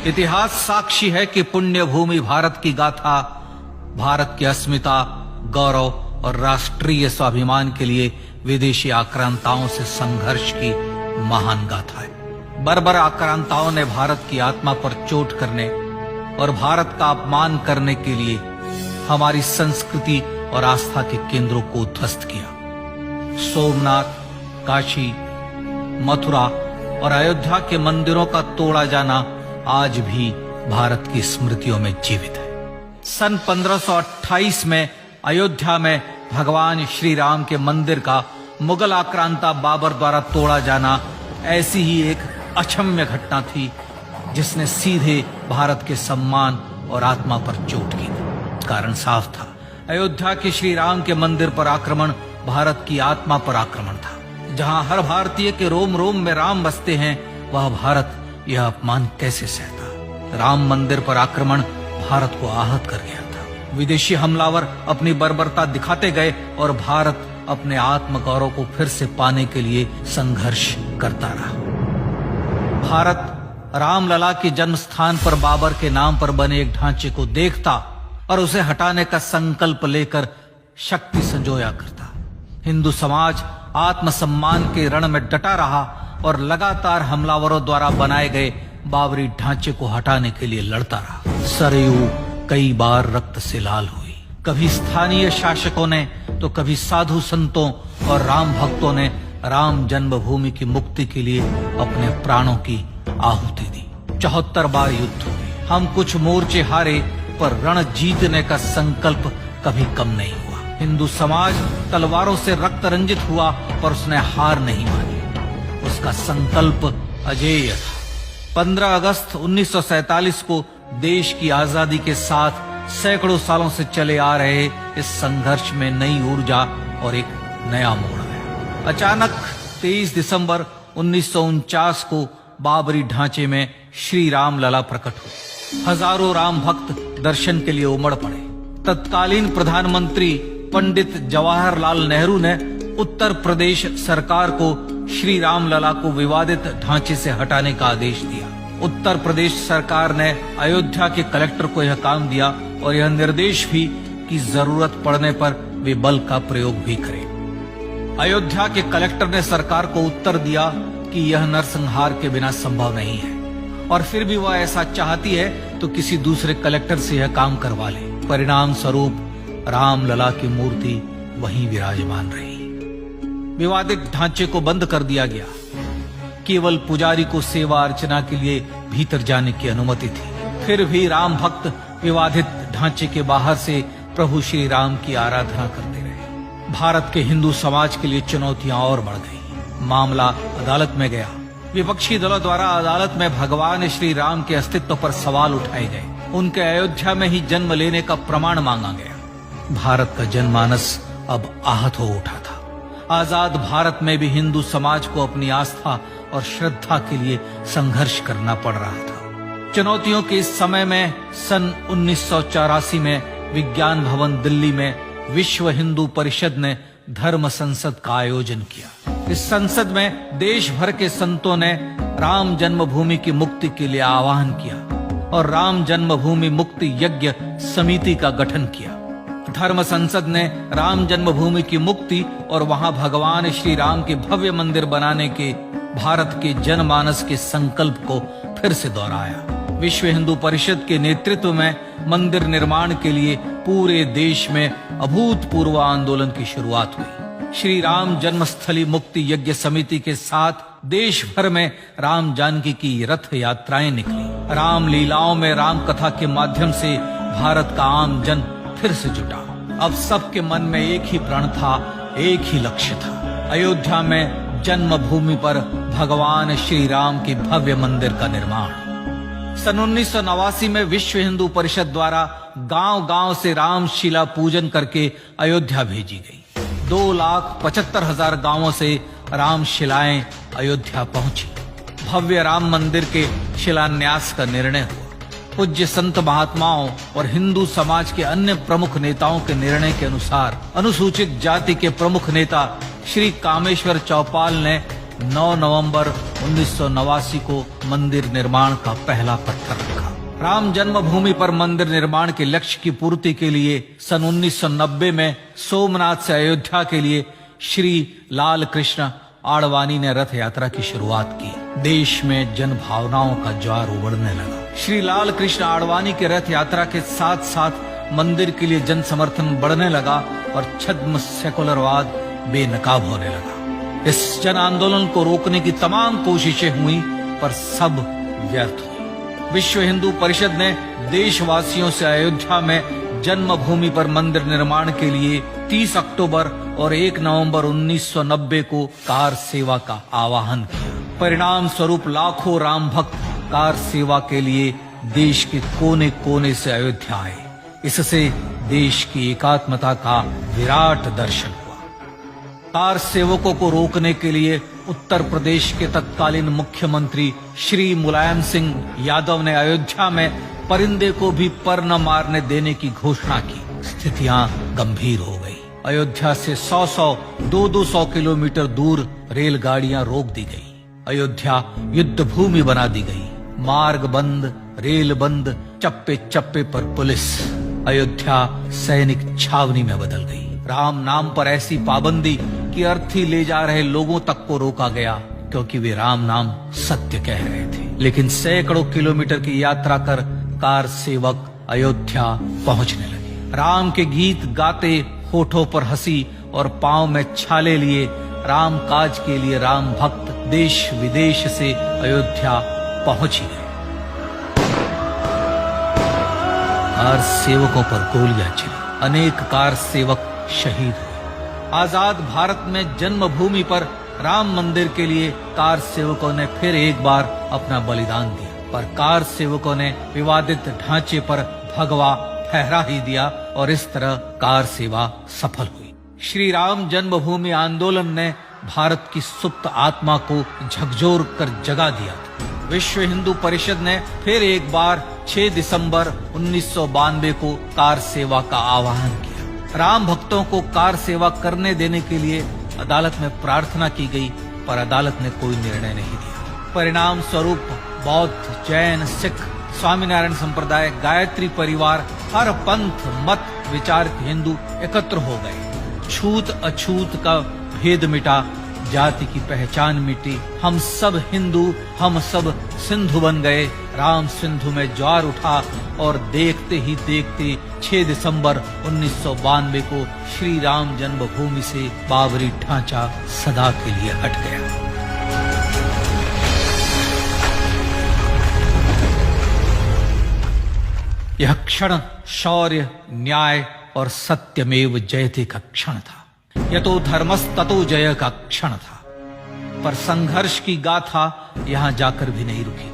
इतिहास साक्षी है कि पुण्य भूमि भारत की गाथा भारत की अस्मिता, गौरव और राष्ट्रीय स्वाभिमान के लिए विदेशी आक्रांताओं से संघर्ष की महान गाथा है। बर्बर आक्रांताओं ने भारत की आत्मा पर चोट करने और भारत का अपमान करने के लिए हमारी संस्कृति और आस्था के केंद्रों को उद्ध्वस्त किया। सोमनाथ, काशी, मथुरा और अयोध्या के मंदिरों का तोड़ा जाना आज भी भारत की स्मृतियों में जीवित है। सन 1528 में अयोध्या में भगवान श्री राम के मंदिर का मुगल आक्रांता बाबर द्वारा तोड़ा जाना ऐसी ही एक अक्षम्य घटना थी जिसने सीधे भारत के सम्मान और आत्मा पर चोट की। कारण साफ था, अयोध्या के श्री राम के मंदिर पर आक्रमण भारत की आत्मा पर आक्रमण था। जहां हर भारतीय के रोम रोम में राम बसते हैं, वह भारत यह अपमान कैसे सहता। राम मंदिर पर आक्रमण भारत को आहत कर गया था। विदेशी हमलावर अपनी बर्बरता दिखाते गए और भारत अपने आत्मगौरव को फिर से पाने के लिए संघर्ष करता रहा। भारत रामलला के जन्म स्थान पर बाबर के नाम पर बने एक ढांचे को देखता और उसे हटाने का संकल्प लेकर शक्ति संजोया करता। हिंदू समाज आत्मसम्मान के रण में डटा रहा और लगातार हमलावरों द्वारा बनाए गए बाबरी ढांचे को हटाने के लिए लड़ता रहा। सरयू कई बार रक्त से लाल हुई। कभी स्थानीय शासकों ने तो कभी साधु संतों और राम भक्तों ने राम जन्मभूमि की मुक्ति के लिए अपने प्राणों की आहुति दी। 74 बार युद्ध हुए। हम कुछ मोर्चे हारे, पर रण जीतने का संकल्प कभी कम नहीं हुआ। हिंदू समाज तलवारों से रक्त रंजित हुआ, पर उसने हार नहीं मानी। उसका संकल्प अजेय था। 15 अगस्त 1947 को देश की आजादी के साथ सैकड़ों सालों से चले आ रहे इस संघर्ष में नई ऊर्जा और एक नया मोड़ आया। अचानक 23 दिसंबर 1949 को बाबरी ढांचे में श्री राम लला प्रकट हुए। हजारों राम भक्त दर्शन के लिए उमड़ पड़े। तत्कालीन प्रधानमंत्री पंडित जवाहरलाल नेहरू ने उत्तर प्रदेश सरकार को श्री राम लला को विवादित ढांचे से हटाने का आदेश दिया। उत्तर प्रदेश सरकार ने अयोध्या के कलेक्टर को यह काम दिया और यह निर्देश भी कि जरूरत पड़ने पर वे बल का प्रयोग भी करें। अयोध्या के कलेक्टर ने सरकार को उत्तर दिया कि यह नरसंहार के बिना संभव नहीं है, और फिर भी वह ऐसा चाहती है तो किसी दूसरे कलेक्टर से यह काम करवा ले। परिणाम स्वरूप रामलला की मूर्ति वहीं विराजमान रही। विवादित ढांचे को बंद कर दिया गया। केवल पुजारी को सेवा अर्चना के लिए भीतर जाने की अनुमति थी। फिर भी राम भक्त विवादित ढांचे के बाहर से प्रभु श्री राम की आराधना करते रहे। भारत के हिंदू समाज के लिए चुनौतियां और बढ़ गई। मामला अदालत में गया। विपक्षी दलों द्वारा अदालत में भगवान श्री राम के अस्तित्व पर सवाल उठाए गए। उनके अयोध्या में ही जन्म लेने का प्रमाण मांगा गया। भारत का जनमानस अब आहत हो उठा था। आजाद भारत में भी हिंदू समाज को अपनी आस्था और श्रद्धा के लिए संघर्ष करना पड़ रहा था। चुनौतियों के इस समय में सन 1984 में विज्ञान भवन दिल्ली में विश्व हिंदू परिषद ने धर्म संसद का आयोजन किया। इस संसद में देश भर के संतों ने राम जन्मभूमि की मुक्ति के लिए आह्वान किया और राम जन्मभूमि मुक्ति यज्ञ समिति का गठन किया। धर्म संसद ने राम जन्मभूमि की मुक्ति और वहां भगवान श्री राम के भव्य मंदिर बनाने के भारत के जनमानस के संकल्प को फिर से दोहराया। विश्व हिंदू परिषद के नेतृत्व में मंदिर निर्माण के लिए पूरे देश में अभूतपूर्व आंदोलन की शुरुआत हुई। श्री राम जन्मस्थली मुक्ति यज्ञ समिति के साथ देश भर में राम जानकी की रथ यात्राएं निकली। राम लीलाओं में राम कथा के माध्यम से भारत का आम जन फिर से जुटा। अब सबके मन में एक ही प्रण था, एक ही लक्ष्य था। अयोध्या में जन्मभूमि पर भगवान श्री राम के भव्य मंदिर का निर्माण। सन 1989 में विश्व हिंदू परिषद द्वारा गांव-गांव से रामशिला पूजन करके अयोध्या भेजी गई। 2,75,000 गांवों से रामशिलाएं अयोध्या पहुंची। भव्य राम मंदिर के शिलान्यास का निर्णय हुआ। पूज्य संत महात्माओं और हिंदू समाज के अन्य प्रमुख नेताओं के निर्णय के अनुसार अनुसूचित जाति के प्रमुख नेता श्री कामेश्वर चौपाल ने 9 नवंबर 1989 को मंदिर निर्माण का पहला पत्थर रखा। राम जन्मभूमि पर मंदिर निर्माण के लक्ष्य की पूर्ति के लिए सन 1990 में सोमनाथ से अयोध्या के लिए श्री लाल कृष्ण आडवाणी ने रथ यात्रा की शुरुआत की। देश में जन भावनाओं का ज्वार उमड़ने लगा। श्री लाल कृष्ण आडवाणी के रथ यात्रा के साथ साथ मंदिर के लिए जन समर्थन बढ़ने लगा और छद्म सेकुलरवाद बेनकाब होने लगा। इस जन आंदोलन को रोकने की तमाम कोशिशें हुई पर सब व्यर्थ हुई। विश्व हिंदू परिषद ने देशवासियों से अयोध्या में जन्मभूमि पर मंदिर निर्माण के लिए 30 अक्टूबर और 1 नवंबर 1990 को कार सेवा का आह्वान किया। परिणाम स्वरूप लाखों राम भक्त कार सेवा के लिए देश के कोने कोने से अयोध्या आए। इससे देश की एकात्मता का विराट दर्शन हुआ। कार सेवकों को रोकने के लिए उत्तर प्रदेश के तत्कालीन मुख्यमंत्री श्री मुलायम सिंह यादव ने अयोध्या में परिंदे को भी पर न मारने देने की घोषणा की। स्थितियां गंभीर हो गई। अयोध्या से 100-100, 200 किलोमीटर दूर रेलगाड़ियां रोक दी गई। अयोध्या युद्ध भूमि बना दी गई। मार्ग बंद, रेल बंद, चप्पे चप्पे पर पुलिस। अयोध्या सैनिक छावनी में बदल गई। राम नाम पर ऐसी पाबंदी कि अर्थी ले जा रहे लोगों तक को रोका गया क्योंकि वे राम नाम सत्य कह रहे थे। लेकिन सैकड़ों किलोमीटर की यात्रा कर कार सेवक अयोध्या पहुंचने लगे। राम के गीत गाते, होठों पर हंसी और पांव में छाले लिए राम काज के लिए राम भक्त देश विदेश से अयोध्या पहुंच ही गए। कार सेवकों पर गोलियां चली। अनेक कार सेवक शहीद हुए। आजाद भारत में जन्मभूमि पर राम मंदिर के लिए कार सेवकों ने फिर एक बार अपना बलिदान दिया, पर कार सेवकों ने विवादित ढांचे पर भगवा फहरा ही दिया और इस तरह कार सेवा सफल हुई। श्री राम जन्मभूमि आंदोलन ने भारत की सुप्त आत्मा को झकझोर कर जगा दिया था। विश्व हिंदू परिषद ने फिर एक बार 6 दिसंबर 1992 को कार सेवा का आह्वान किया। राम भक्तों को कार सेवा करने देने के लिए अदालत में प्रार्थना की गई, पर अदालत ने कोई निर्णय नहीं दिया। परिणाम स्वरूप बौद्ध, जैन, सिख, स्वामीनारायण संप्रदाय, गायत्री परिवार, हर पंथ मत विचार के हिंदू एकत्र हो गए। छूत अछूत का भेद मिटा, जाति की पहचान मिटी। हम सब हिंदू, हम सब सिंधु बन गए। राम सिंधु में ज्वार उठा और देखते ही देखते 6 दिसंबर 1992 को श्री राम जन्मभूमि से बाबरी ढांचा सदा के लिए हट गया। यह क्षण शौर्य, न्याय और सत्यमेव जयते का क्षण था। यतो धर्मस्ततो जय का क्षण था। पर संघर्ष की गाथा यहां जाकर भी नहीं रुकी।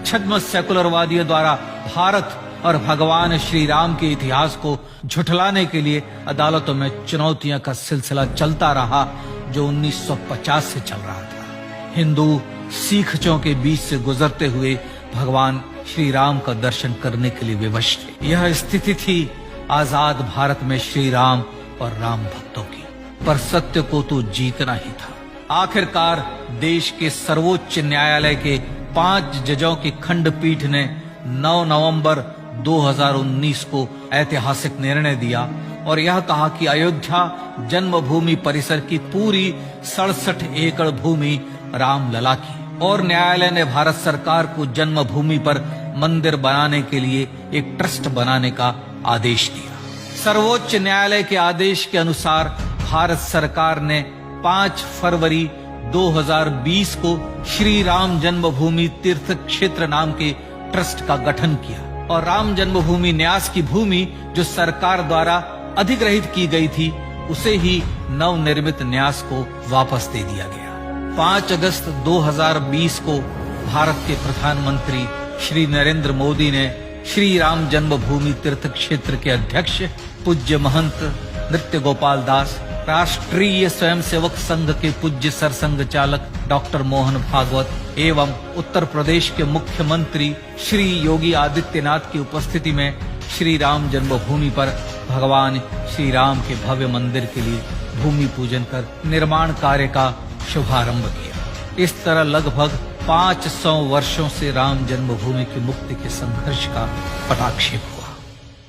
छद्म सेकुलरवादियों द्वारा भारत और भगवान श्री राम के इतिहास को झुठलाने के लिए अदालतों में चुनौतियों का सिलसिला चलता रहा, जो 1950 से चल रहा था। हिंदू सिखों के बीच से गुजरते हुए भगवान श्री राम का दर्शन करने के लिए विवश थे। यह स्थिति थी आजाद भारत में श्री राम और राम भक्तों की। पर सत्य को तो जीतना ही था। आखिरकार देश के सर्वोच्च न्यायालय के 5 जजों की खंडपीठ ने 9 नवंबर 2019 को ऐतिहासिक निर्णय दिया और यह कहा कि अयोध्या जन्मभूमि परिसर की पूरी 67 एकड़ भूमि रामलला की, और न्यायालय ने भारत सरकार को जन्मभूमि पर मंदिर बनाने के लिए एक ट्रस्ट बनाने का आदेश दिया। सर्वोच्च न्यायालय के आदेश के अनुसार भारत सरकार ने 5 फरवरी 2020 को श्री राम जन्मभूमि तीर्थ क्षेत्र नाम के ट्रस्ट का गठन किया और राम जन्मभूमि न्यास की भूमि जो सरकार द्वारा अधिग्रहित की गई थी, उसे ही नवनिर्मित न्यास को वापस दे दिया गया। 5 अगस्त 2020 को भारत के प्रधानमंत्री श्री नरेंद्र मोदी ने श्री राम जन्मभूमि तीर्थ क्षेत्र के अध्यक्ष पूज्य महंत नृत्य गोपाल दास, राष्ट्रीय स्वयंसेवक संघ के पूज्य सरसंघ चालक डॉक्टर मोहन भागवत एवं उत्तर प्रदेश के मुख्यमंत्री श्री योगी आदित्यनाथ की उपस्थिति में श्री राम जन्मभूमि पर भगवान श्री राम के भव्य मंदिर के लिए भूमि पूजन कर निर्माण कार्य का शुभारंभ किया। इस तरह लगभग 500 वर्षों से राम जन्मभूमि की मुक्ति के संघर्ष का पटाक्षेप हुआ।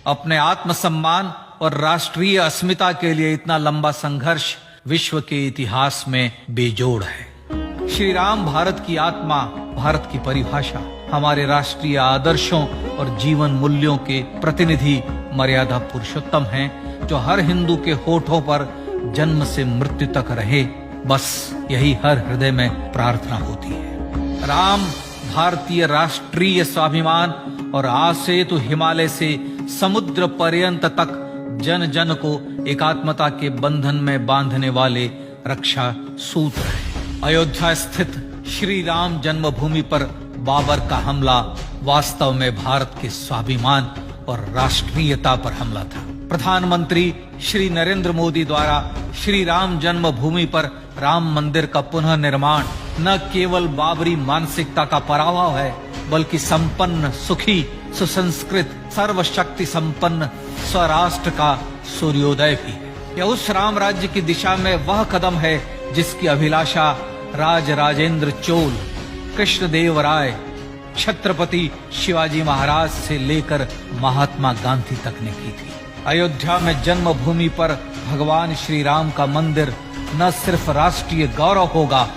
अपने आत्मसम्मान और राष्ट्रीय अस्मिता के लिए इतना लंबा संघर्ष विश्व के इतिहास में बेजोड़ है। श्री राम भारत की आत्मा, भारत की परिभाषा, हमारे राष्ट्रीय आदर्शों और जीवन मूल्यों के प्रतिनिधि मर्यादा पुरुषोत्तम हैं, जो हर हिंदू के होठों पर जन्म से मृत्यु तक रहे, बस यही हर हृदय में प्रार्थना होती है। राम भारतीय राष्ट्रीय स्वाभिमान और आसेतु हिमालय से समुद्र पर्यंत तक जन जन को एकात्मता के बंधन में बांधने वाले रक्षा सूत्र है। अयोध्या स्थित श्री राम जन्मभूमि पर बाबर का हमला वास्तव में भारत के स्वाभिमान और राष्ट्रीयता पर हमला था। प्रधानमंत्री श्री नरेंद्र मोदी द्वारा श्री राम जन्मभूमि पर राम मंदिर का पुनः निर्माण न केवल बाबरी मानसिकता का पराभव है, बल्कि संपन्न, सुखी, सुसंस्कृत, सर्वशक्ति संपन्न स्वराष्ट्र का सूर्योदय भी है। यह उस राम राज्य की दिशा में वह कदम है जिसकी अभिलाषा राजराजेंद्र चोल, कृष्णदेव राय, छत्रपति शिवाजी महाराज से लेकर महात्मा गांधी तक ने की थी। अयोध्या में जन्मभूमि पर भगवान श्री राम का मंदिर न सिर्फ राष्ट्रीय गौरव होगा,